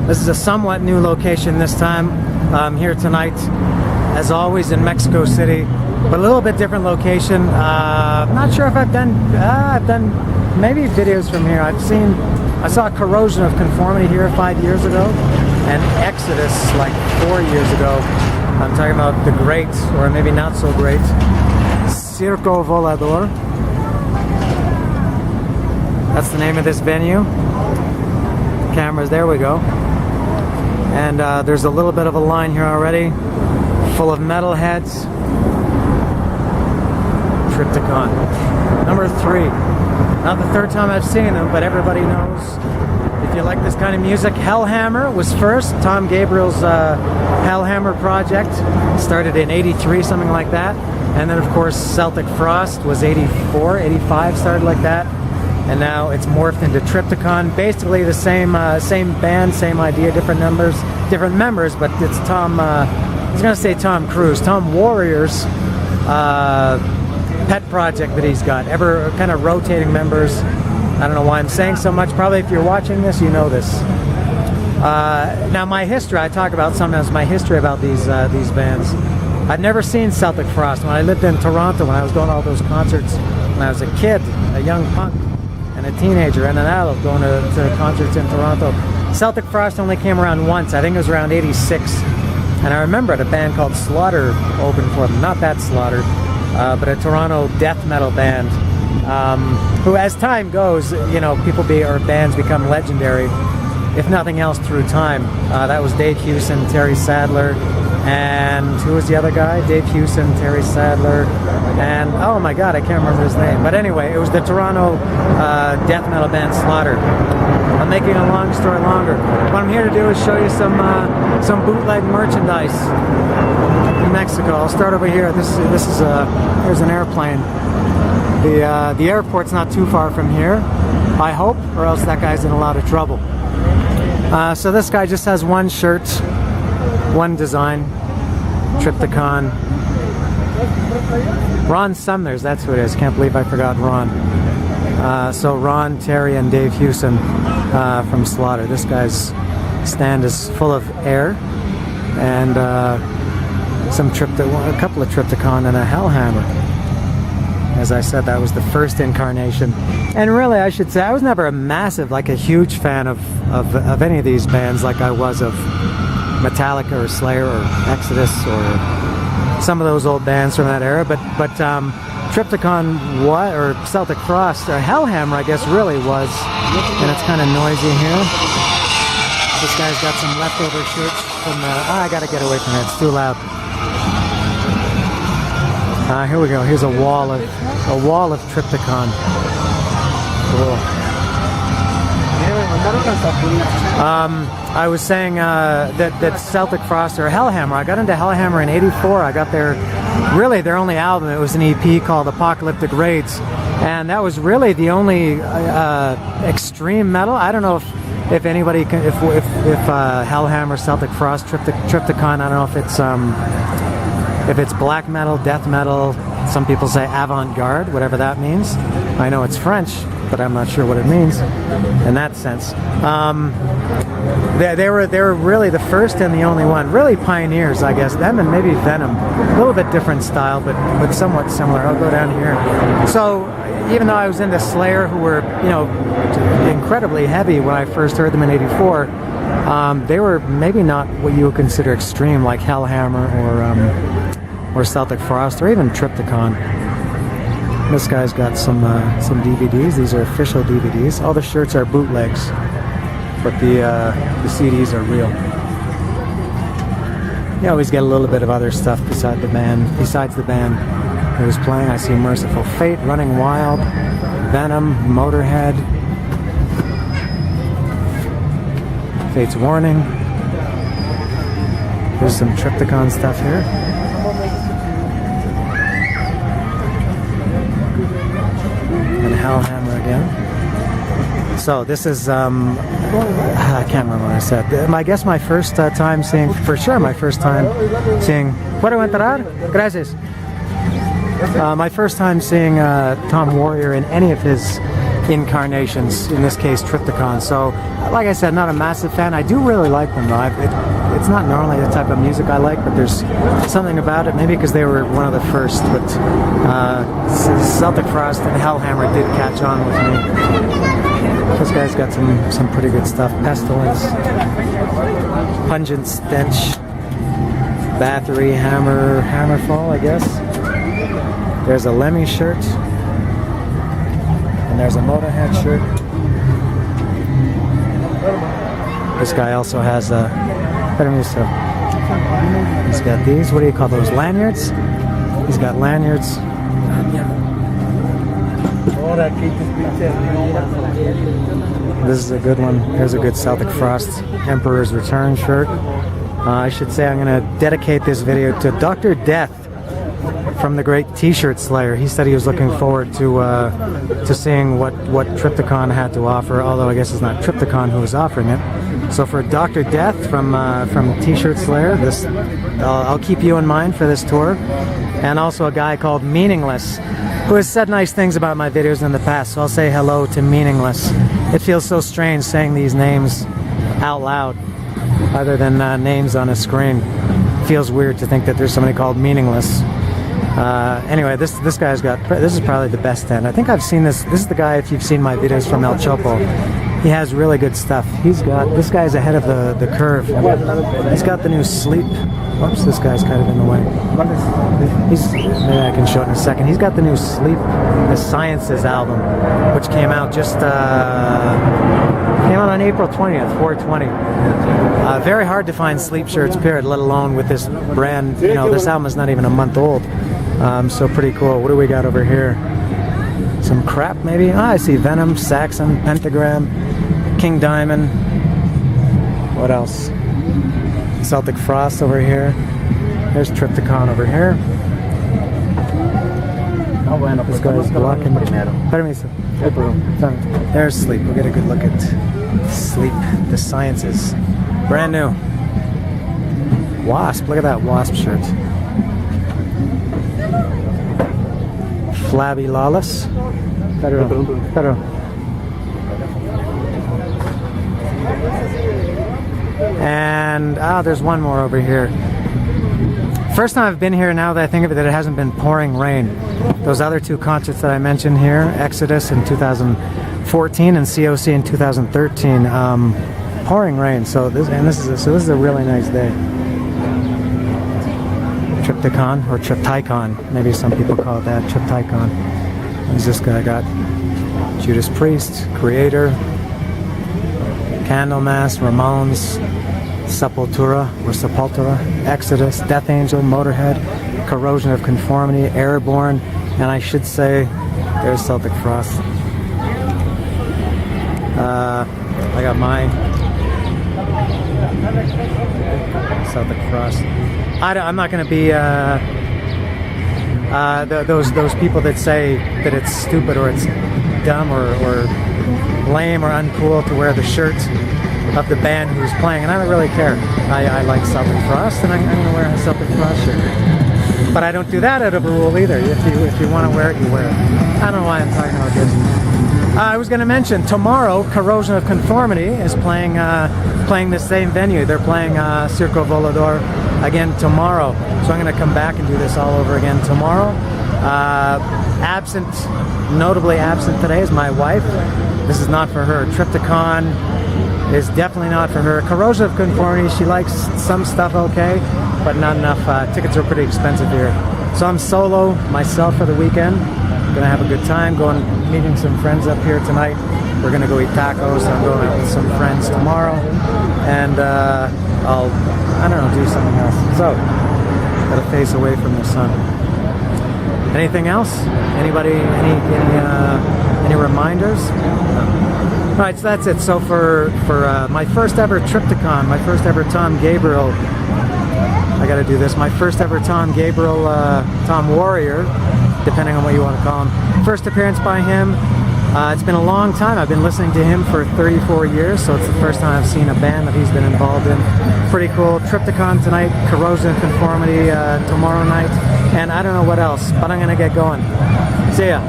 This is a somewhat new location this time. I'm here tonight, as always, in Mexico City, but a little bit different location. I'm not sure if I've done maybe videos from here. I saw Corrosion of Conformity here 5 years ago, and Exodus like 4 years ago. I'm talking about the great, or maybe not so great, Circo Volador. That's the name of this venue. Cameras, there we go. And there's a little bit of a line here already, full of metalheads. Triptykon, number 3. Not the third time I've seen them, but everybody knows. If you like this kind of music, Hellhammer was first. Tom Gabriel's Hellhammer project started in '83, something like that. And then, of course, Celtic Frost was '84, '85, started like that. And now it's morphed into Triptykon. Basically the same band, same idea, different members, but it's Tom, I was gonna say Tom Cruise, Tom Warrior's pet project that he's got, ever kind of rotating members. I don't know why I'm saying so much. Probably if you're watching this, you know this. Now my history, I talk about sometimes my history about these bands. I've never seen Celtic Frost. When I lived in Toronto, when I was going to all those concerts when I was a kid, a young punk, and a teenager and an adult going to concerts in Toronto. Celtic Frost only came around once. I think it was around '86. And I remember a band called Slaughter opened for them. Not that Slaughter, but a Toronto death metal band. Who, as time goes, you know, bands become legendary, if nothing else, through time. That was Dave Hewson, Terry Sadler, and who was the other guy? Dave Hewson, Terry Sadler, and oh my God, I can't remember his name. But anyway, it was the Toronto death metal band Slaughter. I'm making a long story longer. What I'm here to do is show you some bootleg merchandise in Mexico. I'll start over here. Here's an airplane. The airport's not too far from here, I hope, or else that guy's in a lot of trouble. So this guy just has one shirt, one design, Triptykon. Ron Sumner's, that's who it is. Can't believe I forgot Ron. So Ron, Terry, and Dave Hewson from Slaughter. This guy's stand is full of air, and a couple of Triptykon and a Hellhammer. As I said, that was the first incarnation. And really, I should say, I was never a huge fan of any of these bands like I was of Metallica or Slayer or Exodus or some of those old bands from that era. But Triptykon, or Celtic Frost, or Hellhammer, I guess, really was. And it's kind of noisy here. This guy's got some leftover shirts from I gotta get away from it, it's too loud. Here we go. Here's a wall of Triptykon. Cool. I was saying that Celtic Frost or Hellhammer. I got into Hellhammer in '84. I got their only album. It was an EP called Apocalyptic Raids, and that was really the only extreme metal. I don't know if anybody can, if Hellhammer, Celtic Frost, Triptykon. I don't know if it's black metal, death metal. Some people say avant-garde, whatever that means. I know it's French, but I'm not sure what it means in that sense. They were really the first and the only one, really pioneers, I guess. Them and maybe Venom, a little bit different style, but somewhat similar. I'll go down here. So even though I was into Slayer, who were incredibly heavy when I first heard them in '84, they were maybe not what you would consider extreme, like Hellhammer or Celtic Frost, or even Triptykon. This guy's got some DVDs. These are official DVDs. All the shirts are bootlegs, but the CDs are real. You always get a little bit of other stuff besides the band who's playing. I see Merciful Fate, Running Wild, Venom, Motorhead, Fate's Warning. There's some Triptykon stuff here. And Hellhammer again. So this is, I can't remember what I said. I guess my first time seeing, for sure my first time seeing, ¿Puedo entrar? Gracias. My first time seeing Tom Warrior in any of his incarnations, in this case Triptykon. So, like I said, not a massive fan. I do really like them though. It's not normally the type of music I like, but there's something about it, maybe because they were one of the first, but Celtic Frost and Hellhammer did catch on with me. This guy's got some pretty good stuff. Pestilence, Pungent Stench, Bathory, Hammerfall, I guess. There's a Lemmy shirt. And there's a Motorhead shirt. This guy also has a... He's got these, what do you call those, lanyards? He's got lanyards. This is a good one. Here's a good Celtic Frost Emperor's Return shirt. I should say I'm going to dedicate this video to Dr. Death from the great T-shirt Slayer. He said he was looking forward to seeing what Triptykon had to offer, although I guess it's not Triptykon who was offering it. So for Dr. Death from T-shirt Slayer, this I'll keep you in mind for this tour. And also a guy called Meaningless, who has said nice things about my videos in the past, so I'll say hello to Meaningless. It feels so strange saying these names out loud, other than names on a screen. It feels weird to think that there's somebody called Meaningless. Anyway, this guy's got, this is probably the best tent. I think I've seen this. This is the guy, if you've seen my videos from El Chopo. He has really good stuff. This guy's ahead of the curve. He's got the new Sleep. Oops, this guy's kind of in the way. Maybe I can show it in a second. He's got the new Sleep, the Sciences album, which came out on April 20th, 4/20. Very hard to find Sleep shirts, period, let alone with this brand. You know, this album is not even a month old. So pretty cool. What do we got over here? Some crap, maybe? I see Venom, Saxon, Pentagram, King Diamond. What else? Celtic Frost over here. There's Triptykon over here. This guy's blocking. There's Sleep. We'll get a good look at Sleep, the Sciences. Brand new. Wasp. Look at that Wasp shirt. Flabby Lawless. Pero. And there's one more over here. First time I've been here, now that I think of it, that it hasn't been pouring rain. Those other two concerts that I mentioned here, Exodus in 2014 and COC in 2013, pouring rain. So this is a really nice day. Triptykon, or Triptykon, maybe some people call it that, Triptykon. Who's this guy got? Judas Priest, Creator, Candlemass, Ramones, Sepultura, Exodus, Death Angel, Motorhead, Corrosion of Conformity, Airborne, and I should say, there's Celtic Frost. I got mine. Celtic Frost. I'm not going to be those people that say that it's stupid or it's dumb or lame or uncool to wear the shirt of the band who's playing, and I don't really care. I like Celtic Frost, and I'm going to wear a Celtic Frost shirt. But I don't do that out of a rule either. If you want to wear it, you wear it. I don't know why I'm talking about this. I was going to mention tomorrow, Corrosion of Conformity is playing the same venue. They're playing Circo Volador again tomorrow. So I'm going to come back and do this all over again tomorrow. Notably absent today is my wife. This is not for her. Triptykon is definitely not for her. Corrosion of Conformity, she likes some stuff okay, but not enough. Tickets are pretty expensive here. So I'm solo myself for the weekend. Gonna have a good time, meeting some friends up here tonight. We're gonna go eat tacos. I'm going out with some friends tomorrow, and I'll, I don't know, do something else. So, gotta face away from the sun. Anything else? Anybody? Any reminders? No. All right, so that's it. So for my first ever Triptykon, my first ever Tom Gabriel. I got to do this. My first ever Tom Gabriel, Tom Warrior, depending on what you want to call him. First appearance by him. It's been a long time. I've been listening to him for 34 years, so it's the first time I've seen a band that he's been involved in. Pretty cool. Triptykon tonight, Corrosion of Conformity tomorrow night, and I don't know what else, but I'm going to get going. See ya.